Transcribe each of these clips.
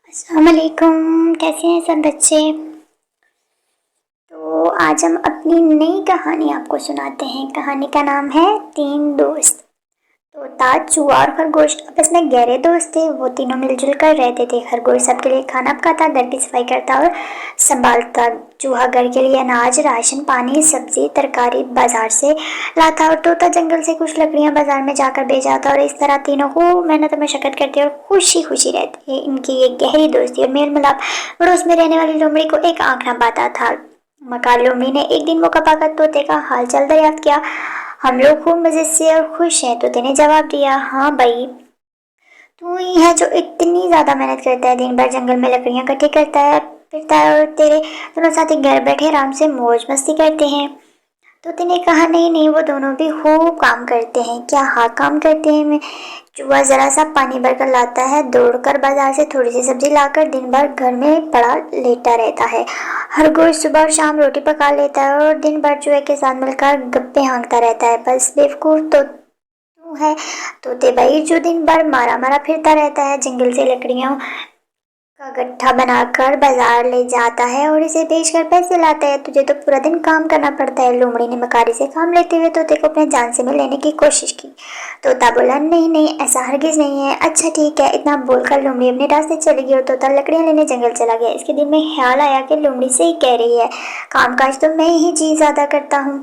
السلام علیکم، کیسے ہیں سب بچے؟ تو آج ہم اپنی نئی کہانی آپ کو سناتے ہیں۔ کہانی کا نام ہے تین دوست۔ طوطا، چوہا اور خرگوش آپس میں گہرے دوست تھے۔ وہ تینوں مل جل کر رہتے تھے۔ خرگوش سب کے لیے کھانا پکاتا، گھر کی صفائی کرتا اور سنبھالتا۔ چوہا گھر کے لیے اناج، راشن پانی، سبزی ترکاری بازار سے لاتا اور طوطا جنگل سے کچھ لکڑیاں بازار میں جا کر بیچ آتا۔ اور اس طرح تینوں خوب محنت و مشقت کرتے اور خوشی خوشی رہتے۔ ان کی یہ گہری دوستی اور میل ملاپ پڑوس میں رہنے والی لومڑی کو ایک آنکھ نہ پاتا تھا۔ مکار لومڑی نے ایک دن موقع پا کر طوطے کا حال چال دریافت کیا۔ ہم لوگ خوب مزے سے اور خوش ہیں، طوطے نے جواب دیا۔ ہاں بھائی، تو ہی ہے جو اتنی زیادہ محنت کرتا ہے، دن بھر جنگل میں لکڑیاں اکٹھی کرتا ہے پھرتا ہے، اور تیرے دونوں ساتھی گھر بیٹھے آرام سے موج مستی کرتے ہیں۔ طوطے نے کہا، نہیں نہیں، وہ دونوں بھی خوب کام کرتے ہیں۔ کیا ہاں کام کرتے ہیں؟ چوہا ذرا سا پانی بھر کر لاتا ہے، دوڑ کر بازار سے تھوڑی سی سبزی لا کر دن بھر گھر میں پڑا لیٹا رہتا ہے۔ خرگوش صبح اور شام روٹی پکا لیتا ہے اور دن بھر چوہے کے ساتھ مل کر گپیں ہانکتا رہتا ہے۔ بس بیوقوف تو ہے طوطے بھائی، جو دن بھر مارا مارا پھرتا رہتا ہے، جنگل سے لکڑیوں کا گٹھا بنا کر بازار لے جاتا ہے اور اسے بیچ کر پیسے لاتا ہے۔ تجھے تو پورا دن کام کرنا پڑتا ہے۔ لومڑی نے مکاری سے کام لیتے ہوئے طوطے کو اپنے جان سے میں لینے کی کوشش کی۔ طوطا بولا، نہیں نہیں، ایسا ہرگز نہیں ہے۔ اچھا ٹھیک ہے۔ اتنا بول کر لومڑی اپنے راستے چلی گئی اور طوطا لکڑیاں لینے جنگل چلا گیا۔ اس کے دل میں خیال آیا کہ لومڑی صحیح کہہ رہی ہے، کام کاج تو میں ہی چیز زیادہ کرتا ہوں۔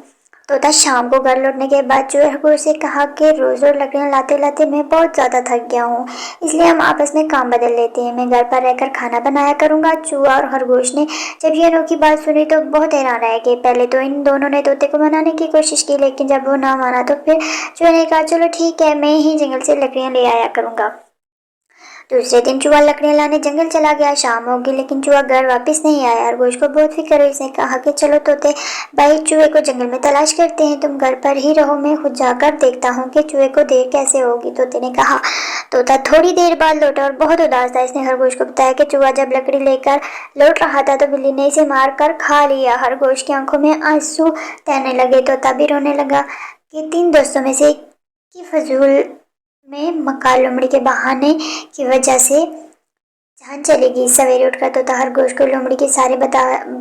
طوطا شام کو گھر لوٹنے کے بعد چوہے خرگوش سے کہا کہ روز روز لکڑیاں لاتے لاتے میں بہت زیادہ تھک گیا ہوں، اس لیے ہم آپس میں کام بدل لیتے ہیں۔ میں گھر پر رہ کر کھانا بنایا کروں گا۔ چوہا اور خرگوش نے جب یہ انوکھی بات سنی تو بہت حیران رہ گئے۔ پہلے تو ان دونوں نے طوطے کو منانے کی کوشش کی، لیکن جب وہ نہ مانا تو پھر چوہے نے کہا، چلو ٹھیک ہے، میں ہی جنگل سے لکڑیاں لے آیا کروں گا۔ دوسرے دن چوہا لکڑیاں لانے جنگل چلا گیا۔ شام ہوگی لیکن چوہا گھر واپس نہیں آیا۔ خرگوش کو بہت فکر ہوئی۔ اس نے کہا کہ چلو طوطے بھائی، چوہے کو جنگل میں تلاش کرتے ہیں، تم گھر پر ہی رہو، میں خود جا کر دیکھتا ہوں کہ چوہے کو دیر کیسے ہوگی۔ طوطے نے کہا۔ طوطا تھوڑی دیر بعد لوٹا اور بہت اداس تھا۔ اس نے خرگوش کو بتایا کہ چوہا جب لکڑی لے کر لوٹ رہا تھا تو بلی نے اسے مار کر کھا لیا۔ خرگوش کی آنکھوں میں آنسو تیرنے لگے۔ طوطا بھی رونے لگا کہ تین دوستوں میں سے ایک کی فضول میں مکار لومڑی کے بہانے کی وجہ سے جان چلی گئی۔ سویرے اٹھ کر طوطا خرگوش کو لومڑی کی ساری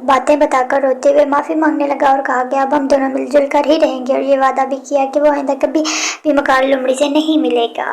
باتیں بتا کر روتے ہوئے معافی مانگنے لگا اور کہا کہ اب ہم دونوں مل جل کر ہی رہیں گے، اور یہ وعدہ بھی کیا کہ وہ آئندہ کبھی بھی مکار لومڑی سے نہیں ملے گا۔